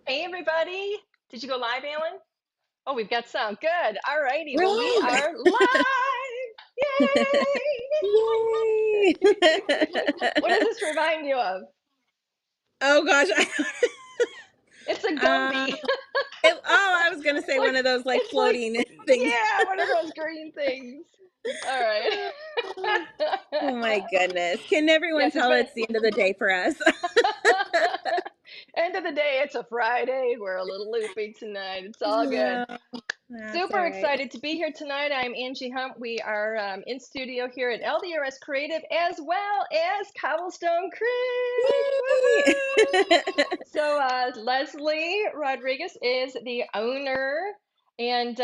Hey, everybody. Did you go live, Alan? Oh, we've got sound. Good. All righty. We're Well, we live. are live. Yay! Yay! What does this remind you of? Oh gosh. It's a Uh, Gumby. I was gonna say one Look, of those like it's like, floating things. yeah, one of those green things. All right. Oh my goodness. Can everyone Yes, it's tell been it's the end of the day for us? end of the day. It's a Friday. We're a little loopy tonight. It's all good. No, that's all Super right. excited to be here tonight. I'm Angie Hunt. We are in studio here at LDRS Creative as well as Cobblestone Creek. Yay! Woohoo! So Leslie Rodriguez is the owner, and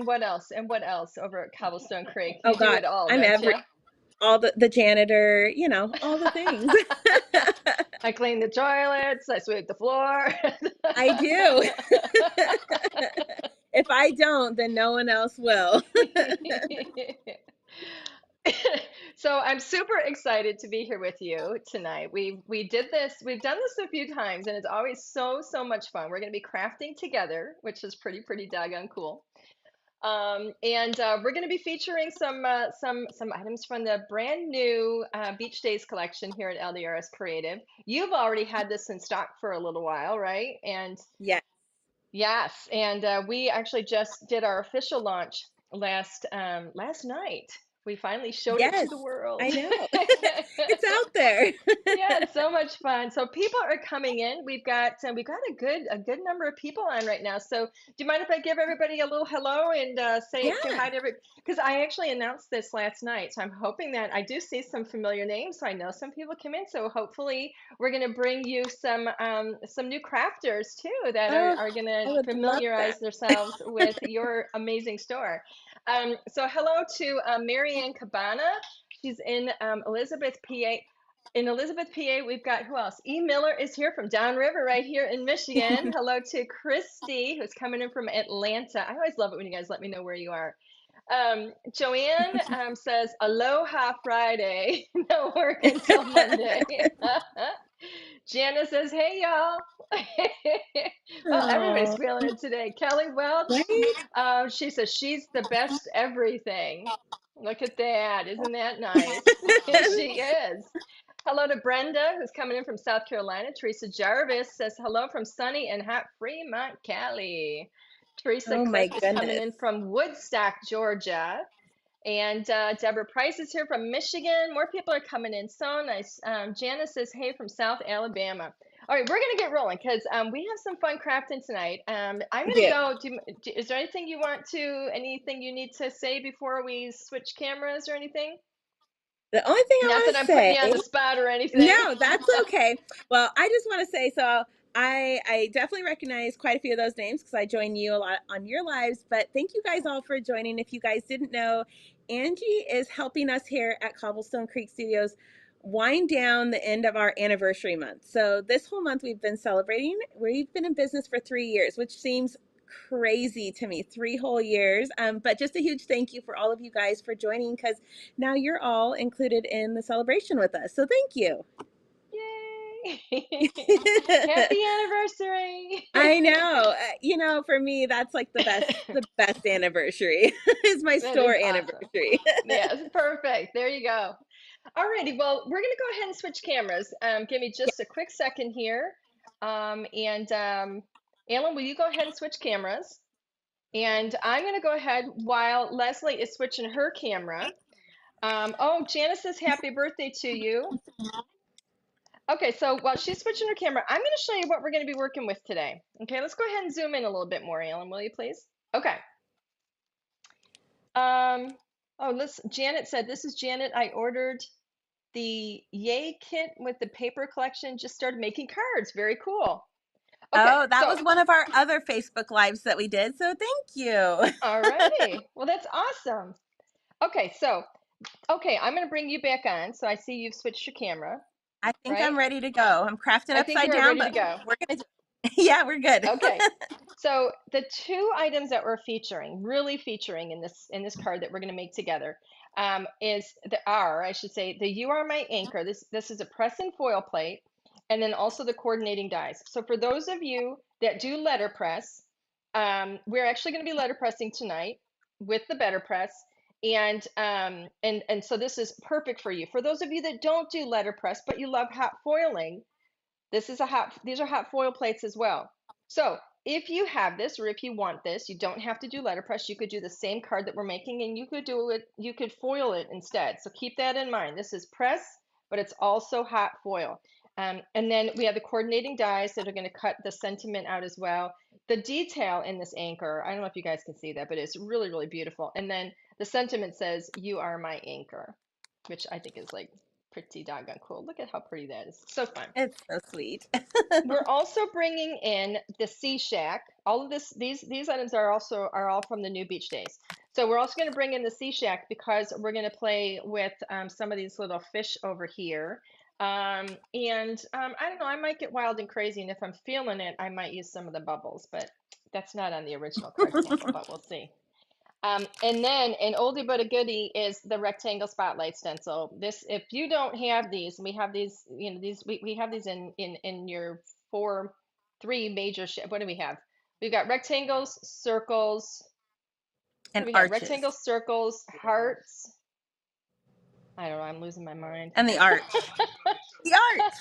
what else? And what else over at Cobblestone Creek? Oh You do gosh, it all, I'm don't you? every all the janitor, all the things. I clean the toilets. I sweep the floor. I do. If I don't, then no one else will. So I'm super excited to be here with you tonight. We did this, we've done this a few times, and it's always so much fun. We're going to be crafting together, which is pretty daggone cool. And we're going to be featuring some items from the brand new Beach Days collection here at LDRS Creative. You've already had this in stock for a little while, right? And Yeah. yes, and we actually just did our official launch last night. We finally showed it to Yes, the world. I know. It's out there. Yeah, it's so much fun. So people are coming in. We've got a good number of people on right now. So do you mind if I give everybody a little hello and say Yeah. hi to every? Because I actually announced this last night. So I'm hoping that I do see some familiar names. So I know some people come in. So hopefully we're going to bring you some new crafters too that Oh, are going to I would love familiarize that. themselves with your amazing store. So hello to Marianne Cabana. She's in Elizabeth, PA. In Elizabeth, PA, we've got who else? E. Miller is here from downriver right here in Michigan. Hello to Christy, who's coming in from Atlanta. I always love it when you guys let me know where you are. Joanne says, Aloha Friday. No work until Monday. Janice says, hey, y'all. Well, everybody's Oh, feeling it today. Kelly Welch, right? she says, she's the best everything. Look at that. Isn't that nice? She is. Hello to Brenda, who's coming in from South Carolina. Teresa Jarvis says hello from sunny and hot Fremont, Cali. Teresa Oh Cliff my is coming goodness. in from Woodstock, Georgia. And Deborah Price is here from Michigan. More people are coming in. So nice. Janice says, hey, from South Alabama. All right, we're going to get rolling because we have some fun crafting tonight. I'm We going to do. go. Is there anything you need to say before we switch cameras or anything? The only thing I Not want that to I'm putting say, you on the spot or anything. no, that's okay. Well, I just want to say, so I definitely recognize quite a few of those names because I join you a lot on your lives. But thank you guys all for joining. If you guys didn't know, Angie is helping us here at Cobblestone Creek Studios wind down the end of our anniversary month. So this whole month we've been celebrating. We've been in business for 3 years, which seems crazy to me, 3 whole years. But just a huge thank you for all of you guys for joining because now you're all included in the celebration with us. So thank you. Yay! Happy anniversary! I know. For me, that's like the best anniversary is my That is store awesome. anniversary. Yes, perfect. There you go. Alrighty, well, we're gonna go ahead and switch cameras. Give me Yeah. just a quick second here. And Alan, will you go ahead and switch cameras? And I'm gonna go ahead while Leslie is switching her camera. Oh, Janice says happy birthday to you. Okay, so while she's switching her camera, I'm gonna show you what we're gonna be working with today. Okay, let's go ahead and zoom in a little bit more, Alan, will you please? Okay. Um, oh, Janet said, this is Janet. I ordered the Yay kit with the paper collection, just started making cards. Very cool. Okay, Oh, that so, was one of our other Facebook lives that we did. So thank you. alrighty. Well, that's awesome. Okay, so, okay, I'm going to bring you back on. So I see you've switched your camera, I think right? I'm ready to go. I'm crafting I think upside you are down, ready to but go. we're gonna do. Yeah, we're good. Okay. So the two items that we're featuring, really featuring in this card that we're going to make together, is I should say, the You Are My Anchor. This is a press and foil plate. and then also the coordinating dies. So for those of you that do letterpress, we're actually going to be letterpressing tonight with the Better Press. And so this is perfect for you. For those of you that don't do letterpress, but you love hot foiling, these are hot foil plates as well. So if you have this, or if you want this, you don't have to do letterpress. You could do the same card that we're making, and you could foil it instead. So keep that in mind. This is press, but it's also hot foil. And then we have the coordinating dies that are going to cut the sentiment out as well. The detail in this anchor, I don't know if you guys can see that, but it's really, really beautiful. And then the sentiment says, "You are my anchor," which I think is like pretty doggone cool. Look at how pretty that is. So fun. It's so sweet. We're also bringing in the Sea Shack. All of these items are all from the New Beach Days. So we're also going to bring in the Sea Shack because we're going to play with some of these little fish over here. I don't know, I might get wild and crazy, and if I'm feeling it, I might use some of the bubbles, but that's not on the original card sample, but we'll see. And then an oldie but a goodie is the rectangle spotlight stencil. This, if you don't have these, we have these, we have these in your three major what do we have? We've got rectangles, circles. What And do we have? arches. Rectangles, circles, hearts. I don't know. I'm losing my mind. And the arch. The arch.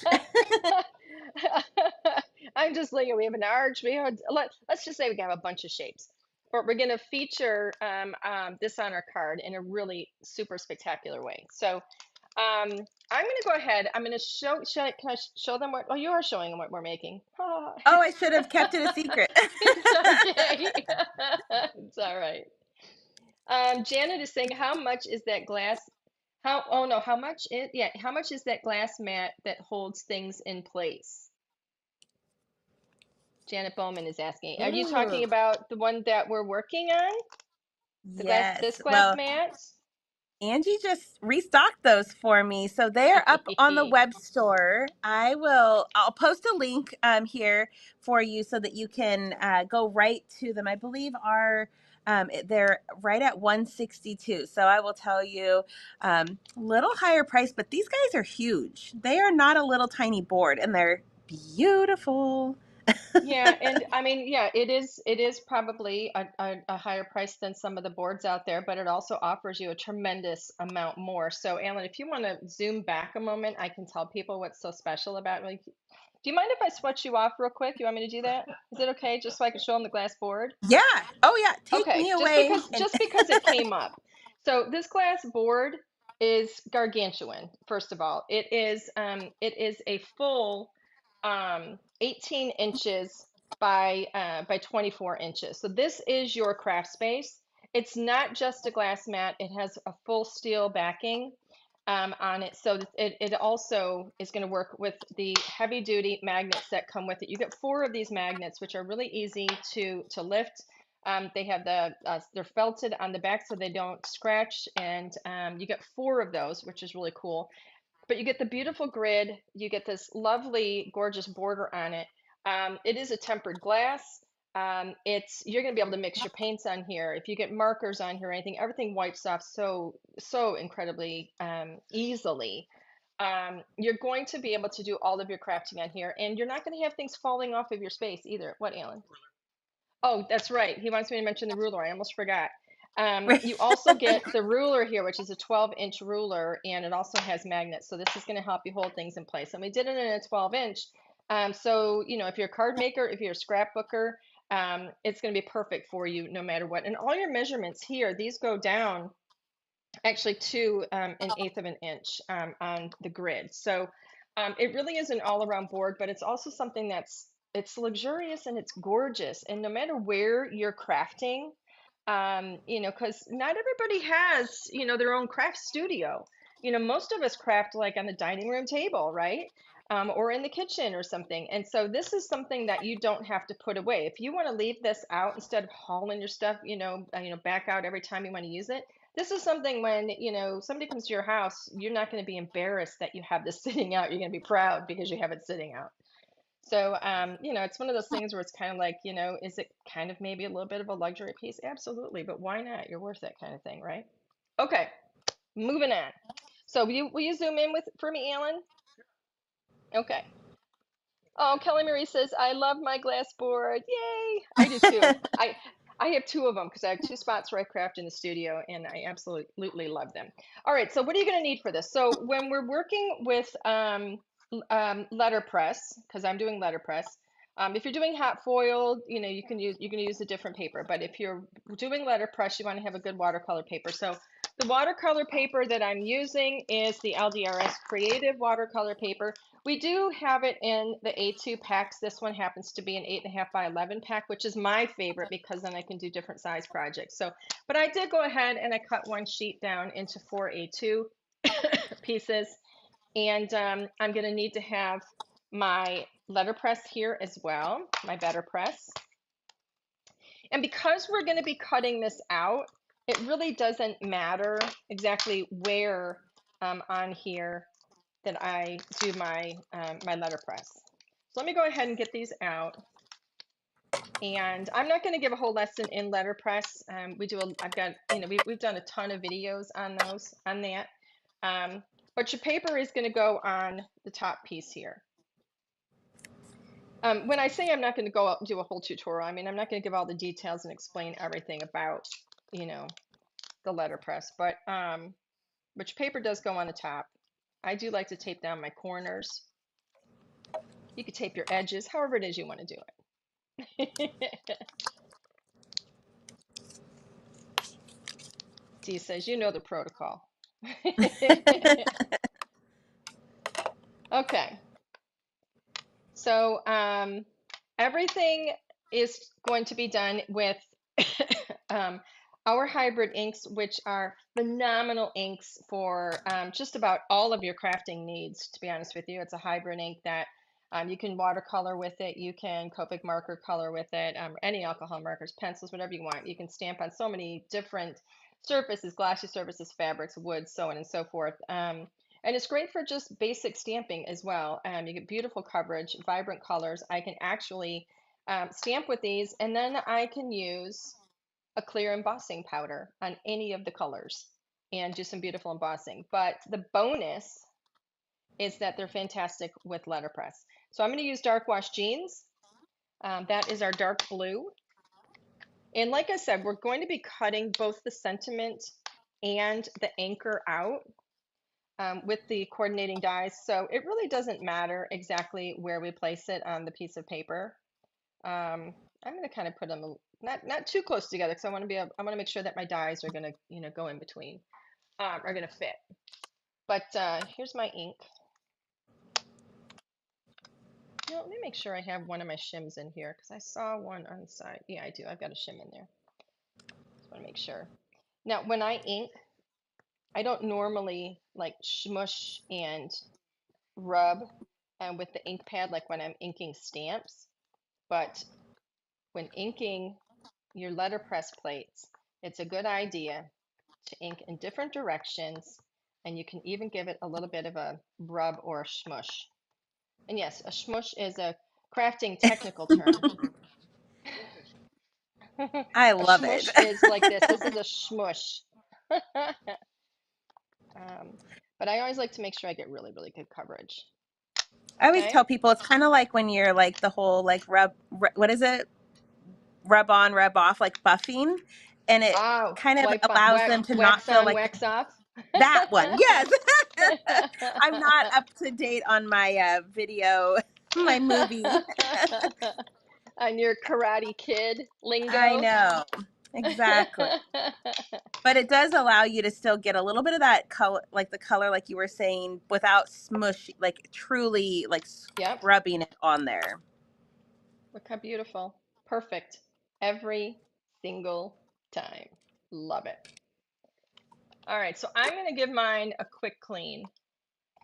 I'm just looking. We have an arch. Let's just say we have a bunch of shapes. But we're going to feature this on our card in a really super spectacular way. So I'm going to go ahead. I'm going to can I show them what? Oh, you are showing them what we're making. Oh, I should have kept it a secret. It's okay. It's all right. Janet is saying, how much is that glass? How much is that glass mat that holds things in place? Janet Bowman is asking. Are you talking Ooh, about the one that we're working on? yes. This glass Well, mat? Angie just restocked those for me. So they're up on the web store. I'll post a link here for you so that you can go right to them. I believe they're right at 162. So I will tell you little higher price, but these guys are huge. They are not a little tiny board, and they're beautiful. Yeah, and I mean, yeah, it is probably a higher price than some of the boards out there, but it also offers you a tremendous amount more. So, Alan, if you want to zoom back a moment, I can tell people what's so special about, like, do you mind if I switch you off real quick? You want me to do that? Is it okay? Just so I can show them the glass board? Yeah. Oh yeah. Take Okay, me just away. because just because it came up. So this glass board is gargantuan. First of all, it is a full 18 inches by 24 inches. So this is your craft space. It's not just a glass mat. It has a full steel backing on it. So it also is going to work with the heavy duty magnets that come with it. You get 4 of these magnets, which are really easy to lift. They have they're felted on the back so they don't scratch, and you get 4 of those, which is really cool. But you get the beautiful grid. You get this lovely, gorgeous border on it. It is a tempered glass. You're going to be able to mix your paints on here. If you get markers on here or anything, everything wipes off so incredibly easily. You're going to be able to do all of your crafting on here, and you're not going to have things falling off of your space either. What, Alan? Oh, that's right. He wants me to mention the ruler. I almost forgot. You also get the ruler here, which is a 12-inch ruler, and it also has magnets. So this is going to help you hold things in place. And we did it in a 12-inch. So, if you're a card maker, if you're a scrapbooker, it's going to be perfect for you no matter what. And all your measurements here, these go down actually to an eighth of an inch on the grid. So it really is an all-around board, but it's also something it's luxurious and it's gorgeous. And no matter where you're crafting, because not everybody has, their own craft studio. Most of us craft like on the dining room table, right? Or in the kitchen or something. And so this is something that you don't have to put away. If you want to leave this out instead of hauling your stuff, back out every time you want to use it, this is something when, somebody comes to your house, you're not going to be embarrassed that you have this sitting out. You're going to be proud because you have it sitting out. So, it's one of those things where it's kind of like, is it kind of maybe a little bit of a luxury piece? Absolutely. But why not? You're worth it kind of thing, right? Okay, moving on. So will you zoom in for me, Alan? Okay. Oh, Kelly Marie says, I love my glass board. Yay! I do too. I have two of them because I have two spots where I craft in the studio and I absolutely love them. All right, so what are you going to need for this? So when we're working with letterpress, because I'm doing letterpress, if you're doing hot foil, you can use a different paper. But if you're doing letterpress, you want to have a good watercolor paper. So the watercolor paper that I'm using is the LDRS Creative watercolor paper. We do have it in the A2 packs. This one happens to be an 8.5 by 11 pack, which is my favorite because then I can do different size projects. So, but I did go ahead and I cut one sheet down into 4 A2 pieces. And I'm going to need to have my letterpress here as well, my better press. And because we're going to be cutting this out, it really doesn't matter exactly where on here that I do my my letterpress. So let me go ahead and get these out. And I'm not going to give a whole lesson in letterpress. I've got, we've done a ton of videos on that. But your paper is going to go on the top piece here. When I say I'm not going to go out and do a whole tutorial, I mean, I'm not going to give all the details and explain everything about, the letterpress, but your paper does go on the top. I do like to tape down my corners. You could tape your edges, however it is you want to do it. Dee says, you know the protocol. Okay. So everything is going to be done with our hybrid inks, which are phenomenal inks for just about all of your crafting needs, to be honest with you. It's a hybrid ink that you can watercolor with it. You can Copic marker color with it, any alcohol markers, pencils, whatever you want. You can stamp on so many different surfaces, glossy surfaces, fabrics, wood, so on and so forth. And it's great for just basic stamping as well. You get beautiful coverage, vibrant colors. I can actually stamp with these, and then I can use a clear embossing powder on any of the colors and do some beautiful embossing. But the bonus is that they're fantastic with letterpress. So I'm going to use Dark Wash Jeans. That is our dark blue. And like I said, we're going to be cutting both the sentiment and the anchor out with the coordinating dies. So it really doesn't matter exactly where we place it on the piece of paper. I'm going to kind of put them not too close together because I want to make sure that my dies are going to go in between, are going to fit. But here's my ink. Let me make sure I have one of my shims in here because I saw one on the side. Yeah, I do. I've got a shim in there. Just want to make sure. Now, when I ink, I don't normally like smush and rub with the ink pad like when I'm inking stamps, but when inking your letterpress plates, it's a good idea to ink in different directions, and you can even give it a little bit of a rub or a smush. And yes, a smush is a crafting technical term. I A love it. smush is like this. This is a smush. But I always like to make sure I get really, really good coverage. I always Okay. tell people it's kind of like when you're like the whole like what is it? Rub on, rub off, like buffing. And it Oh, kind of wipe on, allows them to not wax feel on, like wax off. that one. Yes. I'm not up to date on my video, my movie. On your Karate Kid I lingo. know. Exactly. But it does allow you to still get a little bit of that color, like the color, like you were saying, without smush, like truly like Yep. scrubbing it on there. Look how beautiful. Perfect. Every single time. Love it. All right, so I'm going to give mine a quick clean.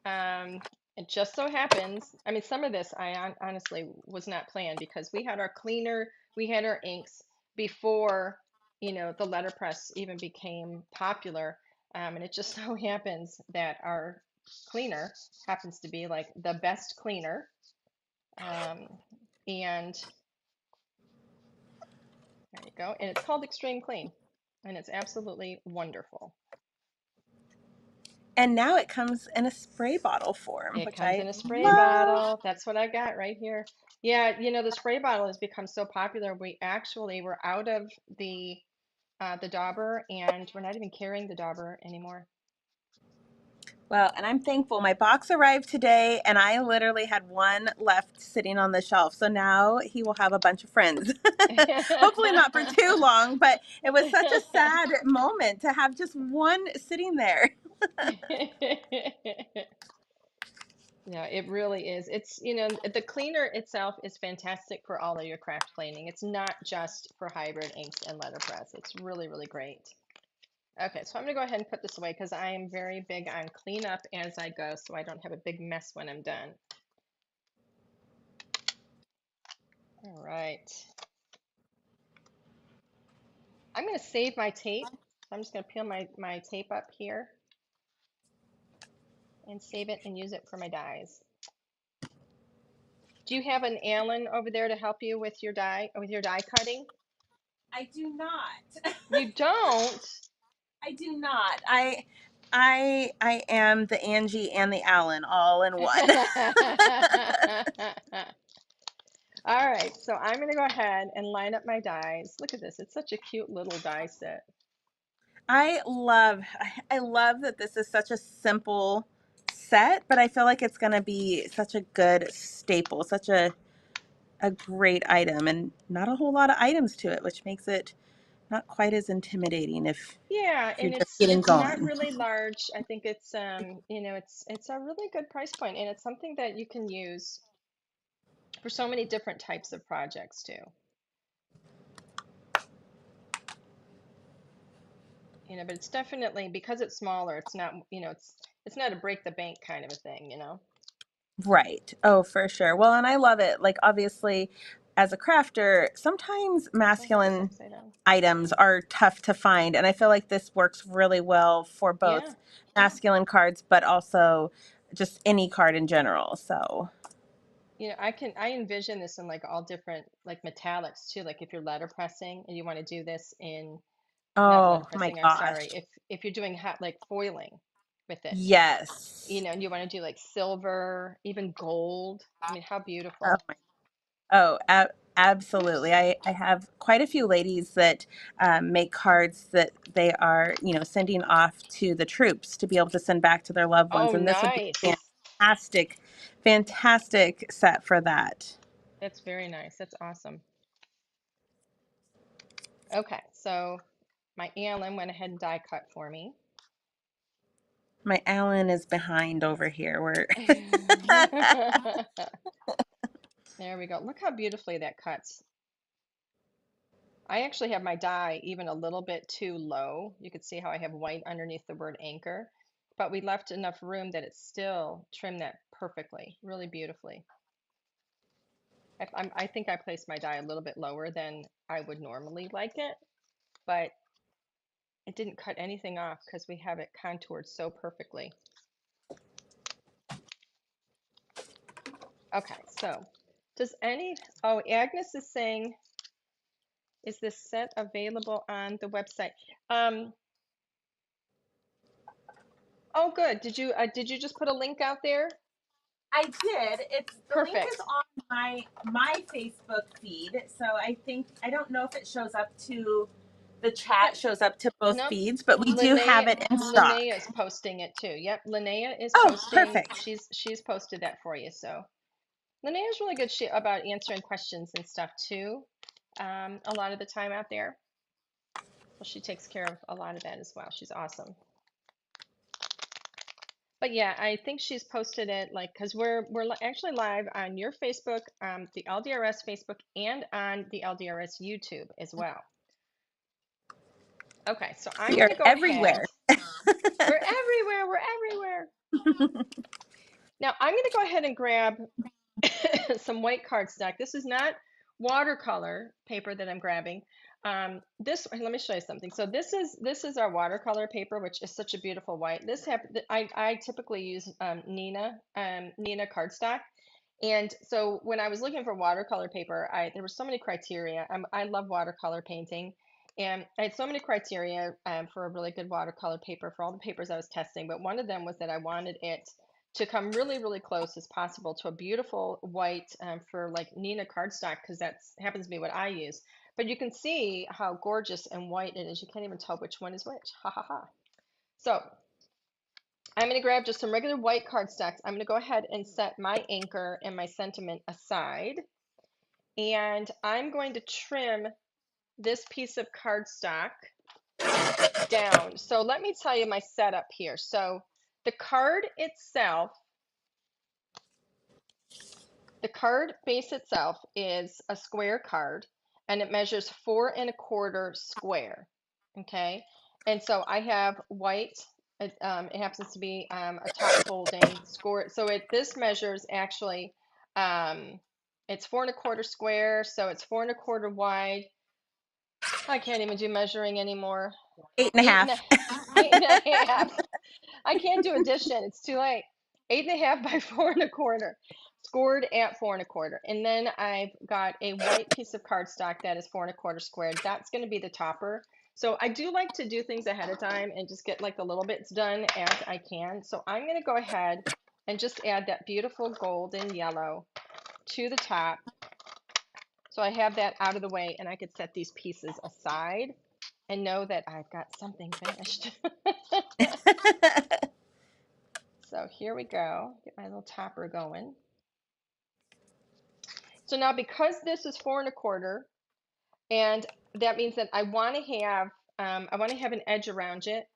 It just so happens, I mean, some of this I honestly was not planned because we had our cleaner, we had our inks before, the letterpress even became popular. And it just so happens that our cleaner happens to be like the best cleaner. And there you go. And it's called Extreme Clean. And it's absolutely wonderful. And now it comes in a spray bottle form, It which comes I in a spray love. bottle. That's what I got right here. Yeah, the spray bottle has become so popular. We actually were out of the dauber, and we're not even carrying the dauber anymore. Well, and I'm thankful. My box arrived today, and I literally had one left sitting on the shelf. So now he will have a bunch of friends. Hopefully, not for too long, but it was such a sad moment to have just one sitting there. Yeah, it really is. It's, the cleaner itself is fantastic for all of your craft cleaning. It's not just for hybrid inks and letterpress. It's really, really great. Okay, so I'm gonna go ahead and put this away because I am very big on cleanup as I go, so I don't have a big mess when I'm done. All right. I'm gonna save my tape. So I'm just gonna peel my tape up here and save it and use it for my dies. Do you have an Allen over there to help you with your die cutting? I do not. You don't? I do not. I am the Angie and the Allen all in one. All right, so I'm gonna go ahead and line up my dies. Look at this, it's such a cute little die set. I love that this is such a simple set, but I feel like it's going to be such a good staple, such a great item, and not a whole lot of items to it, which makes it not quite as intimidating Yeah, if you're and just it's getting it's not going. really large. I think it's it's a really good price point, and it's something that you can use for so many different types of projects too. But it's definitely because it's smaller, it's not, it's not a break the bank kind of a thing. Right. Oh, for sure. Well, and I love it. Like, obviously, as a crafter, sometimes Oh, look, it's masculine upside down. items are tough to find. And I feel like this works really well for Yeah. both masculine cards, but also just any card in general. So, I envision this in like all different like metallics too. Like if you're letterpressing and you want to do this in not oh my letterpressing, I'm sorry. gosh. If you're doing hot like foiling with it, Yes. and you want to do like silver, even gold. I mean, how Oh, beautiful. oh, Oops. absolutely. I have quite a few ladies that make cards that they are, sending off to the troops to be able to send back to their loved ones. Oh, And this would be a nice. fantastic, fantastic set for that. That's very nice. That's awesome. Okay, so my Allen went ahead and die cut for me. My Allen is behind over here. There we go. Look how beautifully that cuts. I actually have my die even a little bit too low. You can see how I have white underneath the word anchor, but we left enough room that it still trimmed that perfectly, really beautifully. I think I placed my die a little bit lower than I would normally like it, but it didn't cut anything off because we have it contoured so perfectly. Okay, so oh, Agnes is saying, is this set available on the website? Um, oh, good. Did you just put a link out there? I did. It's the link is Perfect. on my Facebook feed. So I don't know if it shows up to the chat Yep. shows up to both Nope. feeds, but we do have it in stock. Linnea is posting it too. Yep, Linnea is Oh, posting. perfect. She's posted that for you. So Linnea's really good about answering questions and stuff too. A lot of the time out there. Well, she takes care of a lot of that as well. She's awesome. But yeah, I think she's posted it like because we're actually live on your Facebook, the LDRS Facebook, and on the LDRS YouTube as well. Okay, so I'm We are gonna go ahead. everywhere. We're everywhere. We're everywhere. Now I'm gonna go ahead and grab some white cardstock. This is not watercolor paper that I'm grabbing. Let me show you something. So this is our watercolor paper, which is such a beautiful white. I typically use Nina cardstock. And so when I was looking for watercolor paper, there were so many criteria. I love watercolor painting, And I had so many criteria for a really good watercolor paper for all the papers I was testing, but one of them was that I wanted it to come really, really close as possible to a beautiful white for like Nina cardstock, because that happens to be what I use. But you can see how gorgeous and white it is. You can't even tell which one is which. Ha ha ha. So I'm going to grab just some regular white cardstocks. I'm going to go ahead and set my anchor and my sentiment aside. And I'm going to trim this piece of cardstock down. So let me tell you my setup here. So the card itself, the card base itself is a square card, and it measures 4¼ square. Okay. And so I have white. It happens to be a top folding score. So this measures actually, it's 4¼ square. So it's 4¼ wide. I can't even do measuring anymore. 8.5. 8.5. I can't do addition. It's too late. 8.5 by 4¼ scored at 4¼ and then I've got a white piece of cardstock that is 4¼ squared. That's going to be the topper. So I do like to do things ahead of time and just get like the little bits done as I can. So I'm going to go ahead and just add that beautiful golden yellow to the top. So I have that out of the way and I could set these pieces aside and know that I've got something finished. So here we go. Get my little topper going. So now because this is 4¼ and that means that I want to have an edge around it.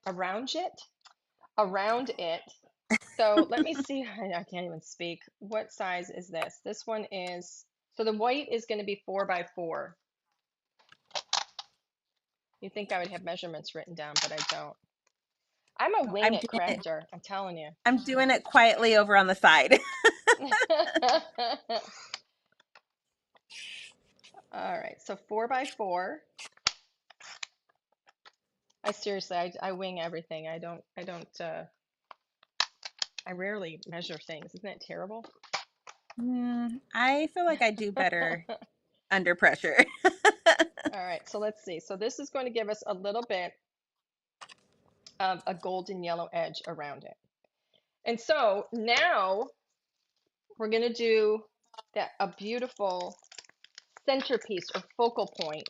So let me see. I can't even speak. What size is this? This one is, so the white is going to be 4x4. You'd think I would have measurements written down, but I don't. I'm a wing it crafter, I'm telling you. I'm doing it quietly over on the side. All right, so 4x4. I seriously, I wing everything. I rarely measure things. Isn't that terrible? I feel like I do better under pressure. All right, so let's see. So this is going to give us a little bit of a golden yellow edge around it. And so now we're going to do a beautiful centerpiece or focal point.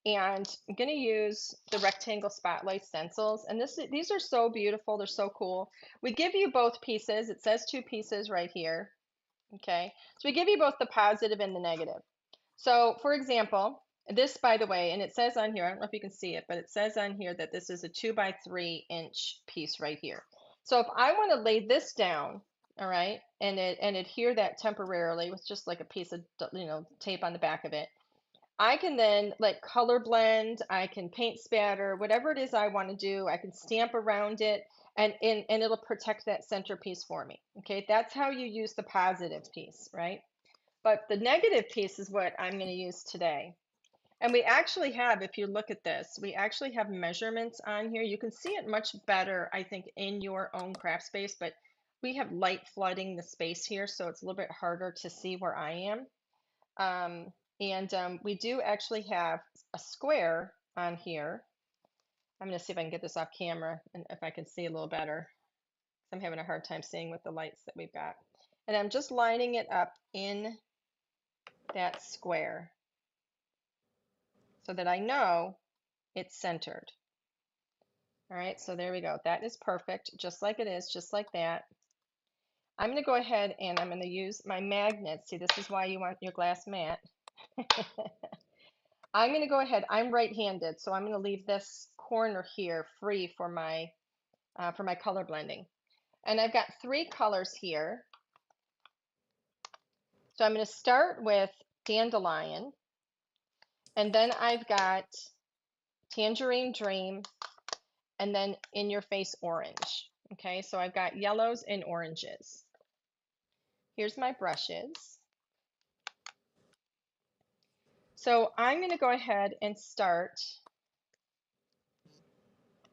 And I'm going to use the rectangle spotlight stencils. And these are so beautiful. They're so cool. We give you both pieces. It says 2 pieces right here. Okay, so we give you both the positive and the negative. So for example, this, by the way, and it says on here, I don't know if you can see it, but it says on here that this is a 2x3" piece right here. So if I want to lay this down, all right, and adhere that temporarily with just like a piece of tape on the back of it, I can then like color blend, I can paint spatter, whatever it is I want to do, I can stamp around it and it'll protect that centerpiece for me. Okay, that's how you use the positive piece, right? But the negative piece is what I'm going to use today. And we actually have, if you look at this, we actually have measurements on here. You can see it much better, I think, in your own craft space, but we have light flooding the space here, so it's a little bit harder to see where I am. We do actually have a square on here. I'm going to see if I can get this off camera and if I can see a little better. I'm having a hard time seeing with the lights that we've got. And I'm just lining it up in that square so that I know it's centered. All right, so there we go. That is perfect, just like it is, just like that. I'm going to go ahead and I'm going to use my magnets. See, this is why you want your glass mat. I'm going to go ahead. I'm right-handed, so I'm going to leave this corner here free for my color blending. And I've got 3 colors here. So I'm going to start with Dandelion, and then I've got Tangerine Dream, and then In Your Face Orange. Okay, so I've got yellows and oranges. Here's my brushes. So I'm going to go ahead and start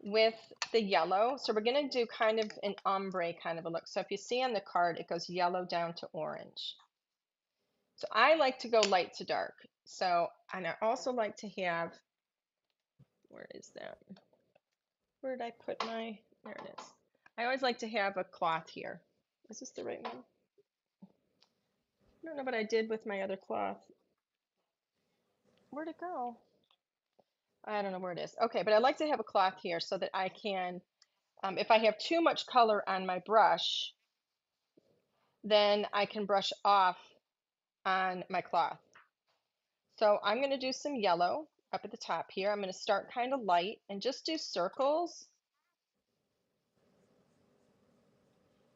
with the yellow. So we're going to do kind of an ombre kind of a look. So if you see on the card, it goes yellow down to orange. So I like to go light to dark. So, and I also like to have Where is that? Where did I put my, there it is. I always like to have a cloth here. Is this the right one? I don't know what I did with my other cloth. Where'd it go? I don't know where it is. Okay, but I like to have a cloth here so that I can, if I have too much color on my brush, then I can brush off on my cloth. So I'm going to do some yellow up at the top here. I'm going to start kind of light and just do circles.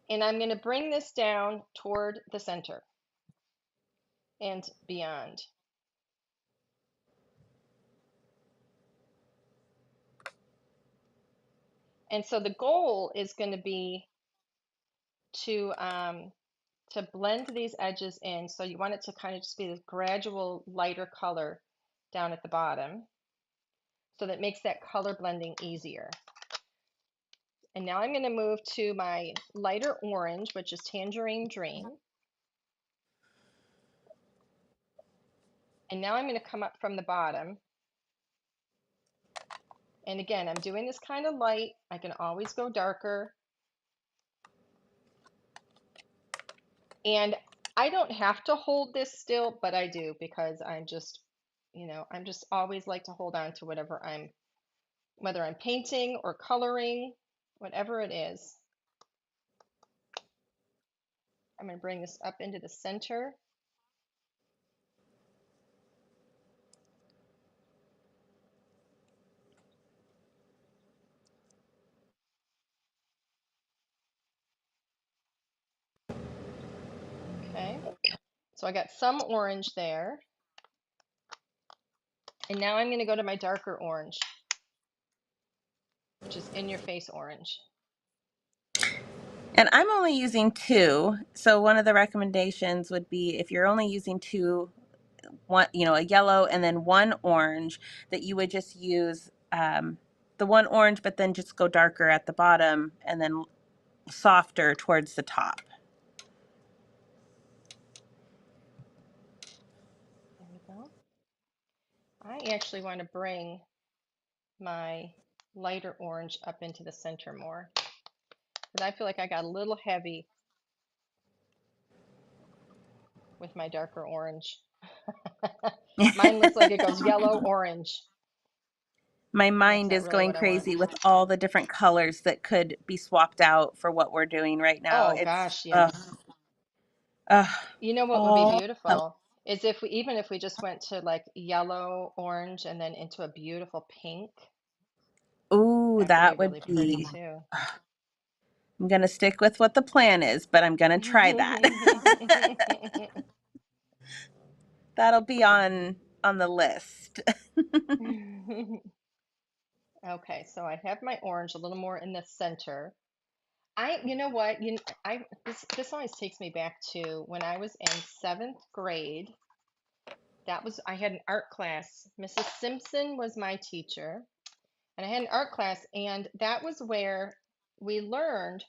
And I'm going to bring this down toward the center and beyond. And so the goal is going to be to blend these edges in. So you want it to kind of just be this gradual lighter color down at the bottom. So that makes that color blending easier. And now I'm going to move to my lighter orange, which is Tangerine Dream. And now I'm going to come up from the bottom. And again, I'm doing this kind of light. I can always go darker. And I don't have to hold this still, but I do because I'm just, I'm just always like to hold on to whatever whether I'm painting or coloring, whatever it is. I'm going to bring this up into the center. Okay, so I got some orange there. And now I'm going to go to my darker orange, which is In Your Face orange. And I'm only using two. So one of the recommendations would be if you're only using two, one, a yellow and then one orange, that you would just use the one orange, but then just go darker at the bottom and then softer towards the top. There we go. I actually want to bring my lighter orange up into the center more, because I feel like I got a little heavy with my darker orange. Mine looks like it goes yellow, orange. My That's mind not is really going what I want. crazy with all the different colors that could be swapped out for what we're doing right now. Oh gosh, yes. You know what would be All beautiful is if we, even if we just went to like yellow, orange, and then into a beautiful pink. Ooh, That could be that would really pretty be. too. I'm going to stick with what the plan is, but I'm going to try that. That'll be on the list. Okay, so I have my orange a little more in the center. You know what, this always takes me back to when I was in 7th grade. I had an art class. Mrs. Simpson was my teacher, and I had an art class, and that was where we learned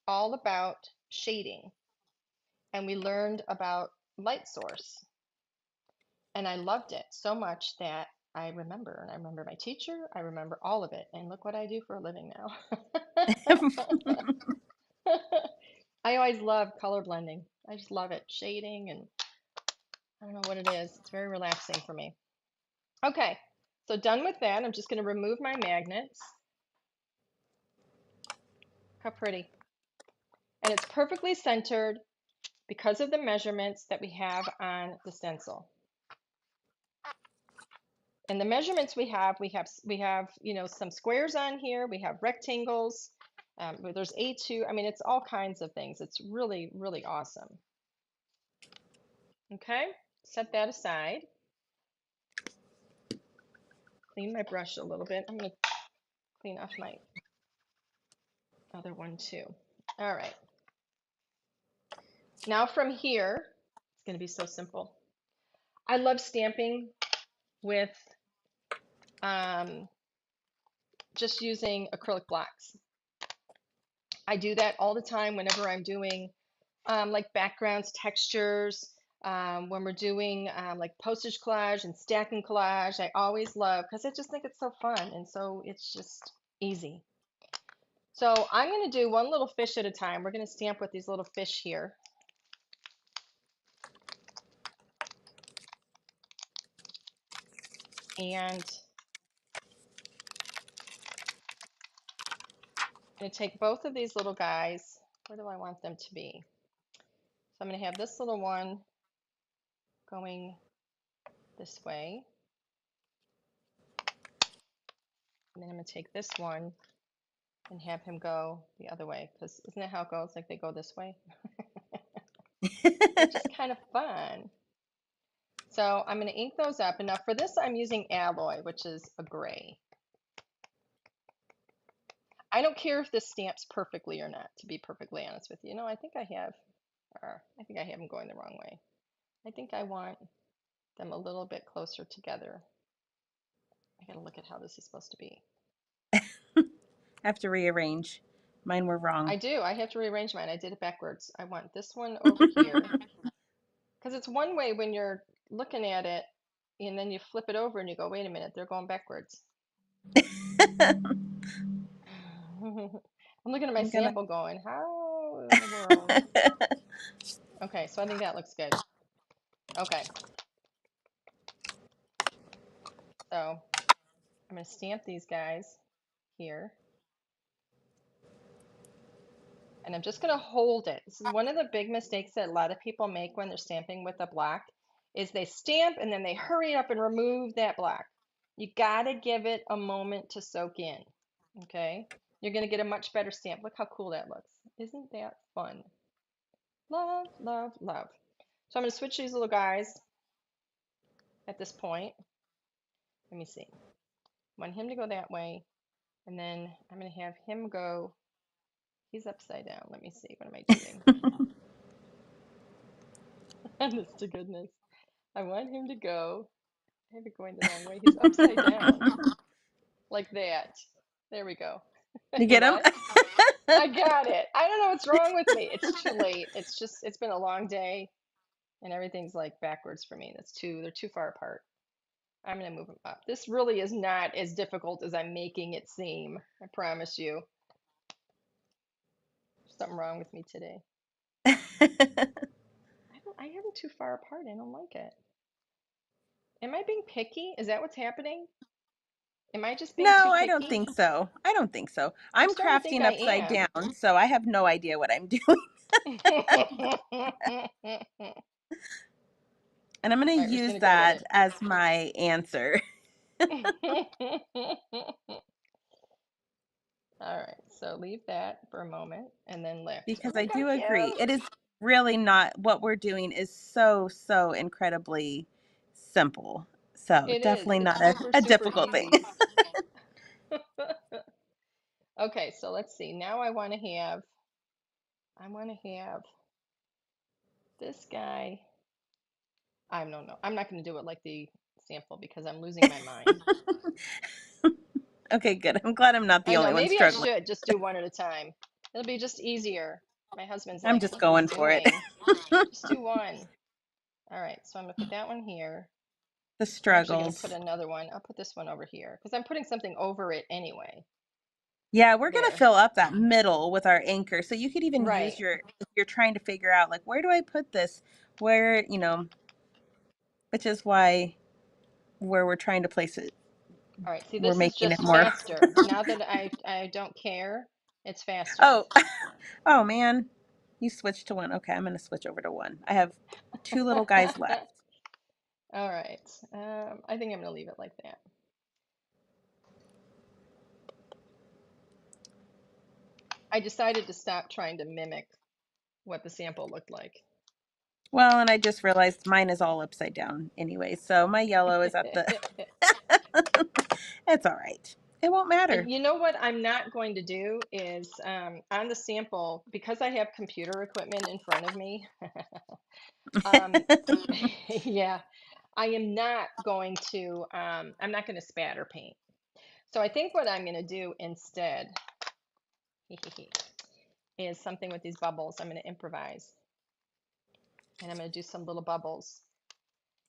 all about shading, and we learned about light source. And I loved it so much that I remember, and I remember my teacher, I remember all of it. And look what I do for a living now. I always love color blending. I just love it. Shading, and I don't know what it is. It's very relaxing for me. Okay, so done with that. I'm just going to remove my magnets. How pretty. And it's perfectly centered because of the measurements that we have on the stencil. And the measurements we have, some squares on here. We have rectangles. There's A2. I mean, it's all kinds of things. It's really, really awesome. Okay, set that aside. Clean my brush a little bit. I'm going to clean off my other one too. All right. Now from here, it's going to be so simple. I love stamping with just using acrylic blocks. I do that all the time whenever I'm doing like backgrounds, textures. When we're doing like postage collage and stacking collage, I always love because I just think it's so fun and so it's just easy. So I'm going to do one little fish at a time. We're going to stamp with these little fish here. And I'm going to take both of these little guys. Where do I want them to be? So I'm going to have this little one going this way. And then I'm going to take this one and have him go the other way. Because isn't that how it goes? Like they go this way? Which is kind of fun. So I'm going to ink those up. And now for this, I'm using alloy, which is a gray. I don't care if this stamps perfectly or not, to be perfectly honest with you. No, I think I have them going the wrong way. I think I want them a little bit closer together. I gotta look at how this is supposed to be. I have to rearrange. Mine were wrong. I do. I have to rearrange mine. I did it backwards. I want this one over here. Because it's one way when you're looking at it, and then you flip it over and you go, wait a minute, they're going backwards. I'm looking at my I'm gonna. sample going, how in the world? Okay, so I think that looks good. Okay, so I'm going to stamp these guys here. And I'm just going to hold it. This is one of the big mistakes that a lot of people make when they're stamping with a block is they stamp and then they hurry up and remove that block. You got to give it a moment to soak in. Okay? You're going to get a much better stamp. Look how cool that looks. Isn't that fun? Love, love, love. So I'm going to switch these little guys at this point. Let me see. I want him to go that way. And then I'm going to have him go. He's upside down. Let me see. What am I doing? Honest to goodness. I want him to go. I have it going the wrong way. He's upside down. Like that. There we go. You You get them? what? I got it. I don't know what's wrong with me. It's too late. It's been a long day and everything's like backwards for me. They're too far apart. I'm gonna move them up. This really is not as difficult as I'm making it seem. I promise you. There's something wrong with me today. I have them too far apart. I don't like it. Am I being picky? Is that what's happening? Am I just being too No, I don't picky? think so. I don't think so. I'm I'm starting to think crafting I upside am. down, so I have no idea what I'm doing. And I'm going All to right, we're just use gonna go with that it. as my answer All right, so leave that for a moment and then lift. Oh because my I God, do agree. Kim! It is really not what we're doing is so, so incredibly simple. So It is. definitely It's not super, a super difficult thing. easy. Okay, so let's see. Now I want to have this guy. I don't know. I'm not going to do it like the sample because I'm losing my mind. Okay, good. I'm glad I'm not the I know. only one Maybe I struggling. should just do one at a time. It'll be just easier. My husband's I'm like, just what are you going for it. doing? Just do one. All right, so I'm going to put that one here. The I'm actually going to put struggles. another one. I'll put this one over here because I'm putting something over it anyway. Yeah, we're gonna There. fill up that middle with our anchor. So you could even use Right. your, if you're trying to figure out like where do I put this? Where, which is where we're trying to place it. All right. See, We're this is making it just more. faster. Now that I don't care, it's faster. Oh, oh man. You switched to one. Okay, I'm gonna switch over to one. I have two little guys left. All right. I think I'm going to leave it like that. I decided to stop trying to mimic what the sample looked like. Well, and I just realized mine is all upside down anyway. So my yellow is at the it's all right. It won't matter. You know what I'm not going to do is on the sample, because I have computer equipment in front of me, um, yeah, I am not going to, I'm not going to spatter paint. So I think what I'm going to do instead is something with these bubbles. I'm going to improvise. And I'm going to do some little bubbles.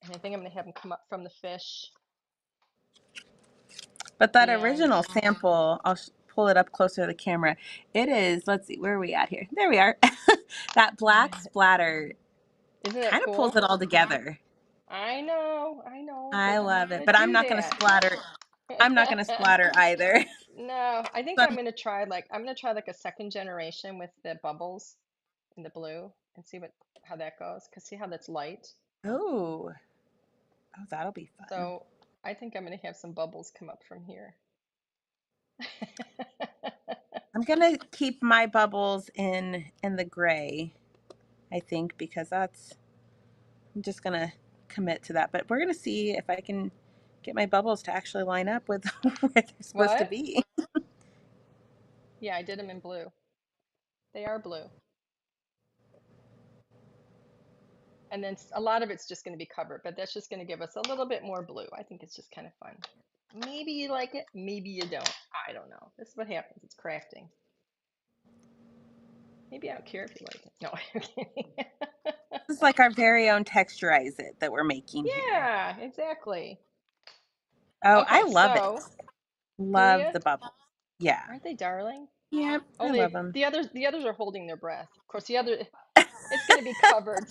And I think I'm going to have them come up from the fish. But that And original sample, I'll pull it up closer to the camera. It is, let's see, where are we at here? There we are. That black splatter isn't that kind of pulls cool? it all together. I know, I but I'm not love it. going But to I'm do not going to that. splatter. I'm not going to splatter either. No, I think So, I'm going to try like a second generation with the bubbles in the blue and see how that goes. Cause see how that's light. oh, that'll be fun. So I think I'm going to have some bubbles come up from here. I'm going to keep my bubbles in the gray, I think, because I'm just going to commit to that. But we're going to see if I can get my bubbles to actually line up with where they're supposed to What? be. Yeah, I did them in blue. They are blue. And then a lot of it's just going to be covered, but that's just going to give us a little bit more blue. I think it's just kind of fun. Maybe you like it, maybe you don't. I don't know. This is what happens. It's crafting. Maybe I don't care if you like it. No, I'm kidding. This is like our very own texturize it that we're making here. Yeah, exactly. Oh, I Okay, love it. so do Love you? the bubbles. Yeah. Aren't they darling? Yep, Oh, I love them. the others are holding their breath. Of course, the other it's going to be covered.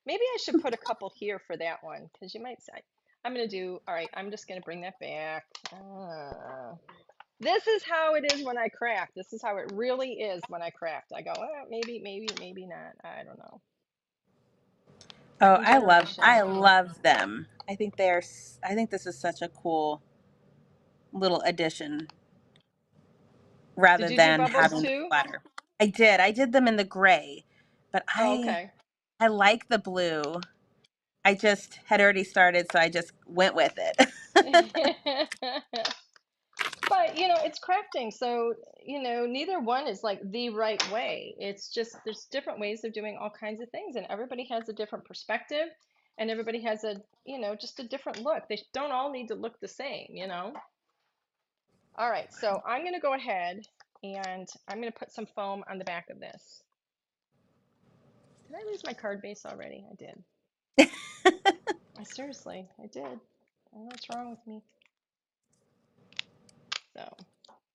Maybe I should put a couple here for that one because you might say, I'm going to do, all right, I'm just going to bring that back. This is how it is when I craft. This is how it really is when I craft. I go, maybe not. I don't know. Oh, Second I generation. love them. I think this is such a cool little addition rather Did you do than bubbles having the too? splatter. I did them in the gray, but Oh, okay. I like the blue. I just had already started, so I just went with it. But it's crafting, so neither one is like the right way. It's just there's different ways of doing all kinds of things, and everybody has a different perspective, and everybody has a just a different look. They don't all need to look the same. All right, so I'm going to go ahead and I'm going to put some foam on the back of this. Did I lose my card base already? I did. Seriously, I did. I don't know what's wrong with me. So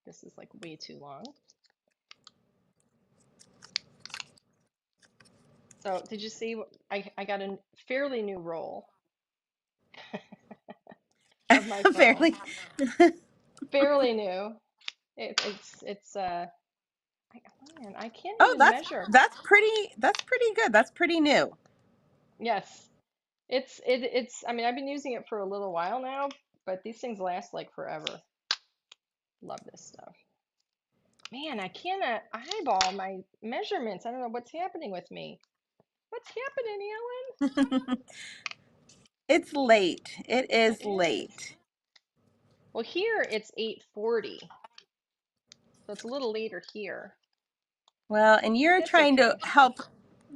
this is like way too long. So did you see? I got a fairly new roll of my foam. Fairly. Fairly new. It's man, I can't Oh, even measure. that's pretty good. That's pretty new. Yes, it's. I mean, I've been using it for a little while now, but these things last like forever. Love this stuff. Man, I cannot eyeball my measurements. I don't know what's happening with me. What's happening, Ellen? It's late. It It is is. late. Well, here it's 8:40, so it's a little later here, Well, and but you're that's trying to okay. help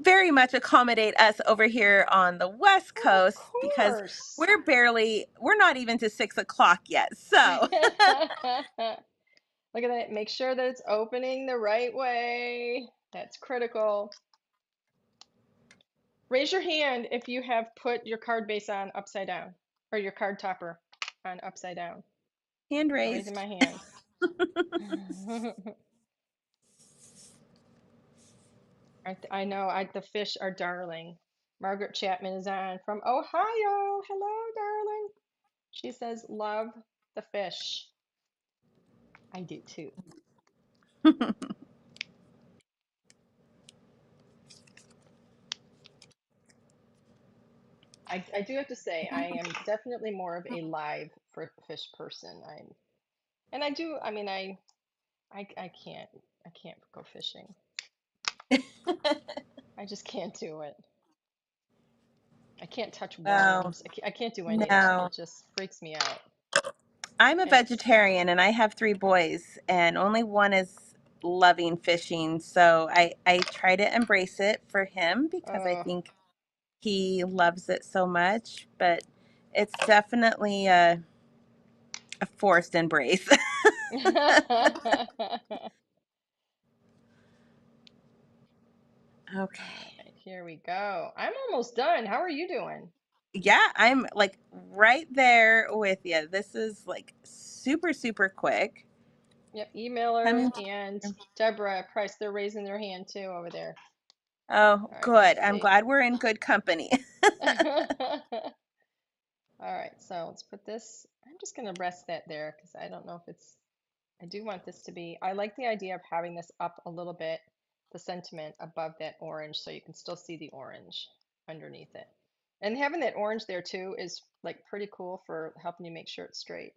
very much accommodate us over here on the West Well, of Coast because course. we're not even to 6 o'clock yet. So, Look at that. Make sure that it's opening the right way. That's critical. Raise your hand if you have put your card base on upside down or your card topper on upside down. hand I'm raising raised. my hand. I know. The fish are darling. Margaret Chapman is on from Ohio. Hello, darling. She says, love the fish. I do too. I do have to say, I am definitely more of a live fish person. And I do, I mean, I can't go fishing. I just can't do it. I can't touch Well, worms. I can't do any of it. no. It just freaks me out. I'm a It's, vegetarian and I have 3 boys, and only one is loving fishing. So I try to embrace it for him because I oh. think he loves it so much. But it's definitely a forced embrace. Okay. Here we go. I'm almost done. How are you doing? Yeah, I'm like right there with you. This is like super, super quick. Yep, emailer Coming. and Deborah Price, they're raising their hand too over there. Oh, All right, let's good. I'm see. glad we're in good company. All right, so let's put this, I'm just going to rest that there because I don't know if it's, I do want this to be, I like the idea of having this up a little bit, the sentiment above that orange so you can still see the orange underneath it. And having that orange there too is like pretty cool for helping you make sure it's straight.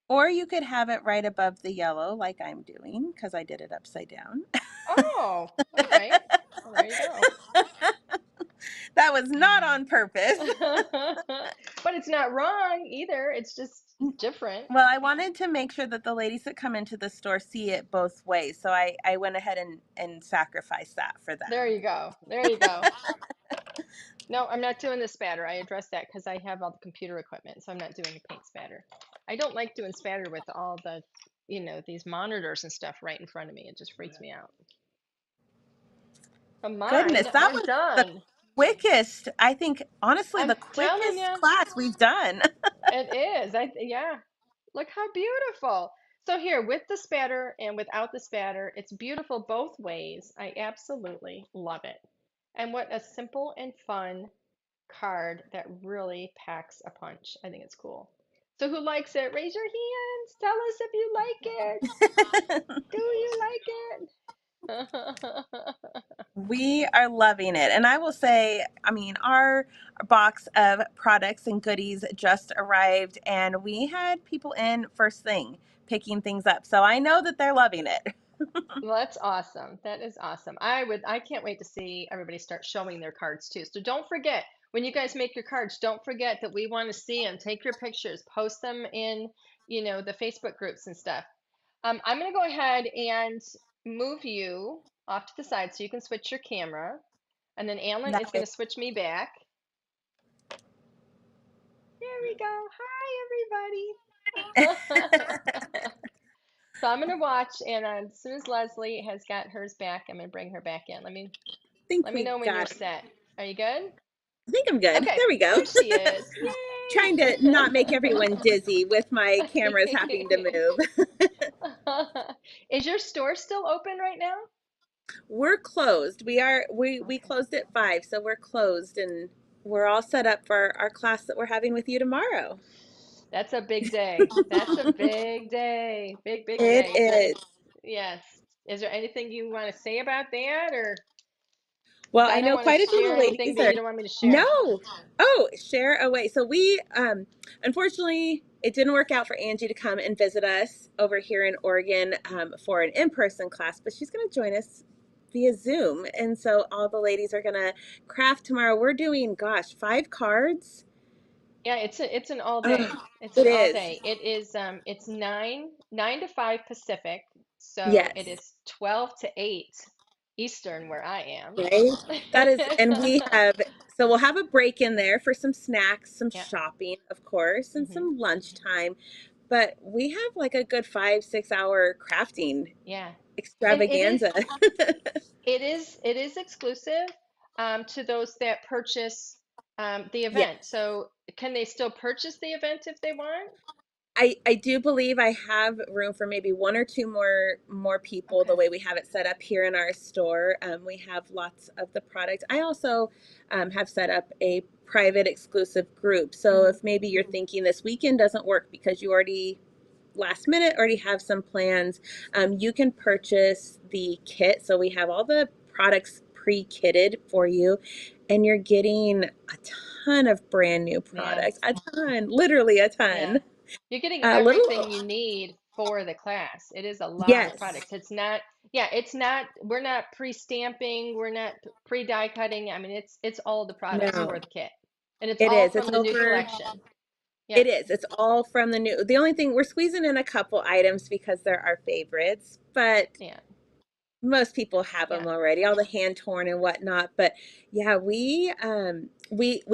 Or you could have it right above the yellow, like I'm doing, because I did it upside down. Oh, all right. Well, there you go. That was not on purpose. But it's not wrong either. It's just different. Well, I wanted to make sure that the ladies that come into the store see it both ways. So I went ahead and sacrificed that for There them. you go. There you go. No, I'm not doing the spatter. I addressed that because I have all the computer equipment, so I'm not doing the paint spatter. I don't like doing spatter with all the, these monitors and stuff right in front of me. It just freaks me out. But mine Goodness, that are was the done. quickest, I think, honestly, I'm the telling quickest you, class we've done. it is. Yeah. Look how beautiful. So here, with the spatter and without the spatter, it's beautiful both ways. I absolutely love it. And what a simple and fun card that really packs a punch. I think it's cool. So who likes it? Raise your hands. Tell us if you like it. Do you like it? We are loving it. And I will say, I mean, our box of products and goodies just arrived, and we had people in first thing picking things up. So I know that they're loving it. Well, that's awesome. That is awesome. I can't wait to see everybody start showing their cards too. So don't forget, when you guys make your cards, don't forget that we want to see them. Take your pictures, post them in, the Facebook groups and stuff. I'm going to go ahead and move you off to the side so you can switch your camera. And then Alan is going Nice. to switch me back. There we go. Hi, everybody. So I'm going to watch, and as soon as Leslie has got hers back, I'm going to bring her back in. Think Let me we know when you're got it. set. Are you good? I think I'm good. Okay, There we go. there she is. Trying to Yay! not make everyone dizzy with my cameras having to move. Is your store still open right now? We're closed. We Okay. closed at 5, so we're closed and we're all set up for our class that we're having with you tomorrow. That's a big day. That's a big day. Big, big It day. Is there any, is. yes. Is there anything you want to say about that, or Well, because I I don't know want to quite a few of share the anything ladies that are. you don't want me to share. No. Oh, share away. So we unfortunately it didn't work out for Angie to come and visit us over here in Oregon for an in-person class, but she's going to join us via Zoom. And so all the ladies are going to craft tomorrow. We're doing, gosh, 5 cards. Yeah, it's an all Oh, day. It's it an all is. day. It's nine to 5 Pacific, so it Yes. is 12 to 8 Eastern where I am. Right? That is, and we have, so we'll have a break in there for some snacks, some Yeah. shopping, of course, and Hmm. some lunchtime. But we have like a good 5, 6 hour crafting Yeah. And extravaganza. it is exclusive to those that purchase the Yeah. event. So can they still purchase the event if they want? I do believe I have room for maybe 1 or 2 more people the Okay. way we have it set up here in our store. We have lots of the product. I also have set up a private exclusive group. So Hmm. if maybe you're thinking this weekend doesn't work because you already last minute already have some plans, you can purchase the kit. So we have all the products pre-kitted for you, and you're getting a ton of brand new Yeah. products, a ton, literally a Yeah. ton. You're getting A everything little, you need for the class. It is a lot of yes, products. It's not, yeah, it's not, we're not pre-stamping, we're not pre-die cutting. I mean, it's all the products no, for the kit. And it's it all is. It's from the new over. collection. Yeah. It is. It's all from the new. The only thing we're squeezing in a couple items because they're our favorites, but Yeah. most people have Yeah. them already, all the hand torn and whatnot. But yeah, we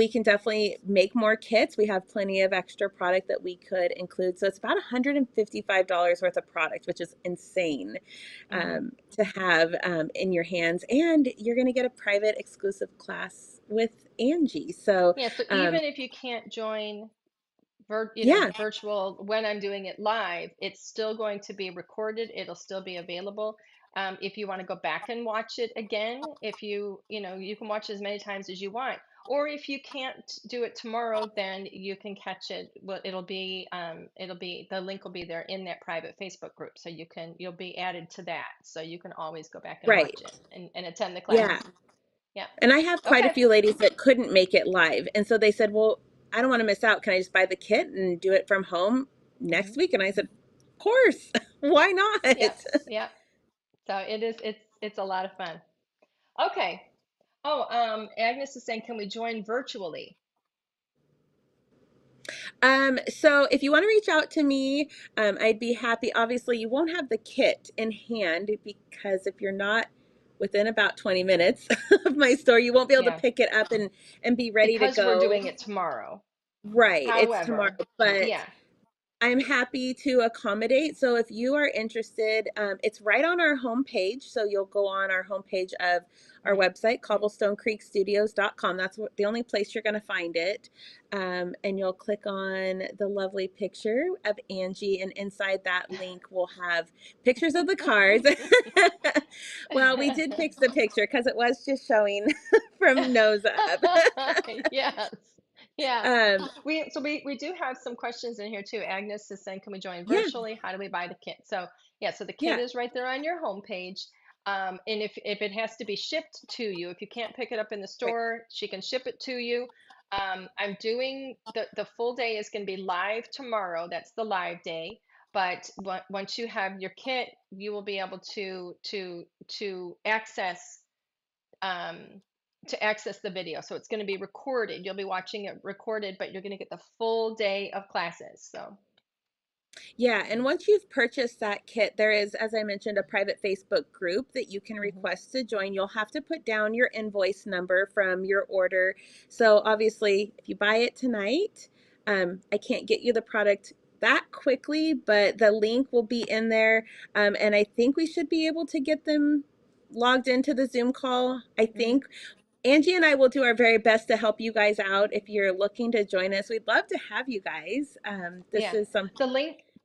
can definitely make more kits. We have plenty of extra product that we could include. So it's about $155 worth of product, which is insane Hmm. to have in your hands. And you're going to get a private exclusive class with Angie. So Yeah. So um, even if you can't join yeah, virtual when I'm doing it live, it's still going to be recorded. It'll still be available. If you want to go back and watch it again, if you can watch as many times as you want. Or if you can't do it tomorrow, then you can catch it. Well, the link will be there in that private Facebook group. So you'll be added to that. So you can always go back and right. watch it and attend the Yeah. class. Yeah. And I have quite a Okay. few ladies that couldn't make it live. And so they said, well, I don't want to miss out. Can I just buy the kit and do it from home Hmm. next week? And I said, of course. Why not? Yep. Yep. So it's a lot of fun. Okay. Oh, Agnes is saying, can we join virtually? So if you want to reach out to me, I'd be happy. Obviously, you won't have the kit in hand because if you're not within about 20 minutes of my store, you won't be able to Yeah, pick it up and be ready to because we're go. doing it tomorrow. Right. It's tomorrow. However, But yeah. I'm happy to accommodate. So if you are interested, it's right on our homepage. So you'll go on our homepage of our Hmm. website, cobblestonecreekstudios.com. That's the only place you're going to find it. And you'll click on the lovely picture of Angie. And inside that link, we'll have pictures of the cards. Well, we did fix the picture because it was just showing from nose up. Yes. Yeah. um, We do have some questions in here too. Agnes is saying, can we join yeah, virtually? How do we buy the kit? So yeah, so the kit yeah, is right there on your homepage. And if it has to be shipped to you, if you can't pick it up in the right. store, she can ship it to you. I'm doing the full day is going to be live tomorrow. That's the live day. But once you have your kit, you will be able to um, access the video. So it's going to be recorded. You'll be watching it recorded, but you're going to get the full day of classes. So, Yeah, and once you've purchased that kit, there is, as I mentioned, a private Facebook group that you can mhm. request to join. You'll have to put down your invoice number from your order. So obviously, if you buy it tonight, I can't get you the product that quickly, but the link will be in there. And I think we should be able to get them logged into the Zoom call. I Mhm. think Angie and I will do our very best to help you guys out. If you're looking to join us, we'd love to have you guys. This Yeah. is something.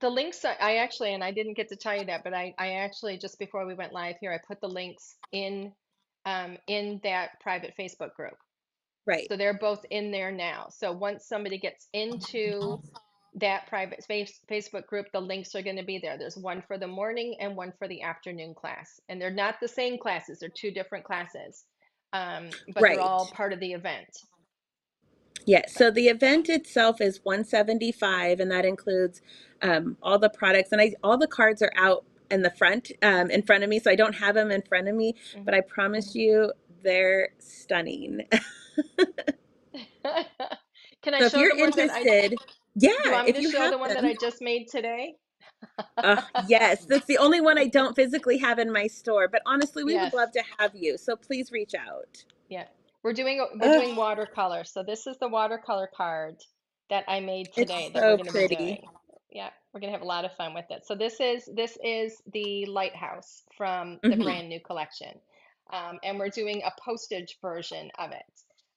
The links, I actually, and I didn't get to tell you that, but I actually, just before we went live here, I put the links in that private Facebook group. Right. So they're both in there now. So once somebody gets into that private Facebook group, the links are going to be there. There's one for the morning and one for the afternoon class. And they're not the same classes, they're two different classes. But they're all Right. part of the event. Yes. So, So the event itself is 175, and that includes all the products. And all the cards are out in the front, in front of me. So I don't have them in front of me, but mhm. I promise you they're stunning. Can I So if show you're the one that interested, yeah, do you want me if to you show have the one that them, I just made today? yes, that's the only one I don't physically have in my store. But honestly, we would Yes. love to have you. So please reach out. Yeah. We're Oh, doing watercolor. So this is the watercolor card that I made it's today that we're so going to be pretty. doing. Yeah, we're going to have a lot of fun with it. So this is the lighthouse from the Hmm. brand new collection. And we're doing a postage version of it.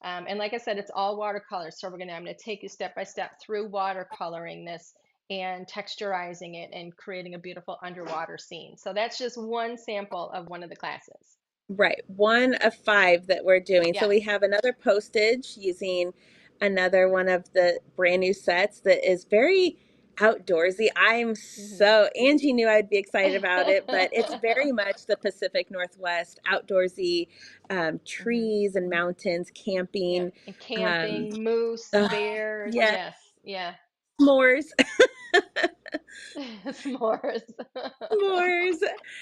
And like I said, it's all watercolor. So I'm going to take you step by step through watercoloring this and texturizing it and creating a beautiful underwater scene. So that's just one sample of one of the classes. Right. One of five that we're doing. So Yes. we have another postage using another one of the brand new sets that is very outdoorsy. Hmm. Angie knew I'd be excited about it, but it's very much the Pacific Northwest outdoorsy, Hmm. trees and mountains, Yeah, camping, and um, camping, moose, bears. yeah, Yes, yeah. s'mores. S'mores. S'mores.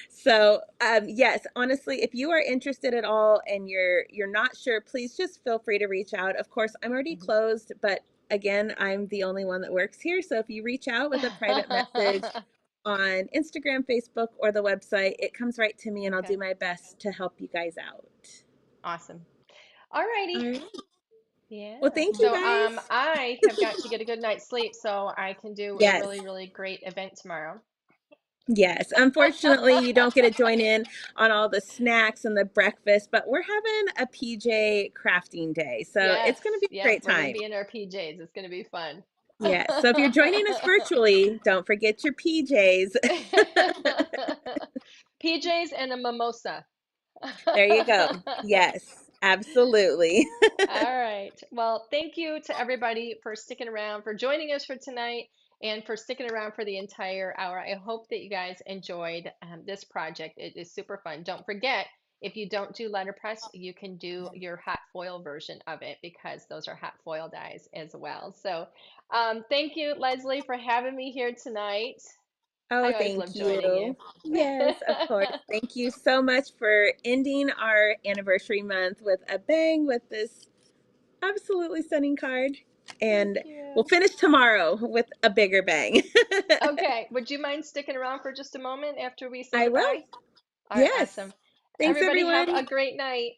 So, yes, honestly, if you are interested at all and you're not sure, please just feel free to reach out. Of course, I'm already Mhm. closed, but again, I'm the only one that works here. So if you reach out with a private message, on Instagram, Facebook, or the website. It comes right to me, and I'll do Okay. my best to help you guys out. Awesome. All All righty. right. Well, Yeah. thank you So guys. I have got to get a good night's sleep so I can do a Yes. really, really great event tomorrow. Yes. Unfortunately, you don't get to join in on all the snacks and the breakfast, but we're having a PJ crafting day. So Yes. it's going to be a Yep. great We're gonna time. be in our PJs. It's gonna be fun. Yes. So if you're joining us virtually, don't forget your PJs. PJs and a mimosa. There you go. Yes, absolutely. All right. Well, thank you to everybody for sticking around, for joining us for tonight, and for sticking around for the entire hour. I hope that you guys enjoyed this project. It is super fun. Don't forget, if you don't do letterpress, you can do your hot foil version of it because those are hot foil dies as well. So, thank you, Leslie, for having me here tonight. Oh, I always thank love joining you. you. Yes, of course. Thank you so much for ending our anniversary month with a bang with this absolutely stunning card. Thank And we'll you. finish tomorrow with a bigger bang. Okay, would you mind sticking around for just a moment after we say I will. goodbye? All right, Yes. awesome. Thanks, Everybody have everyone. a great night.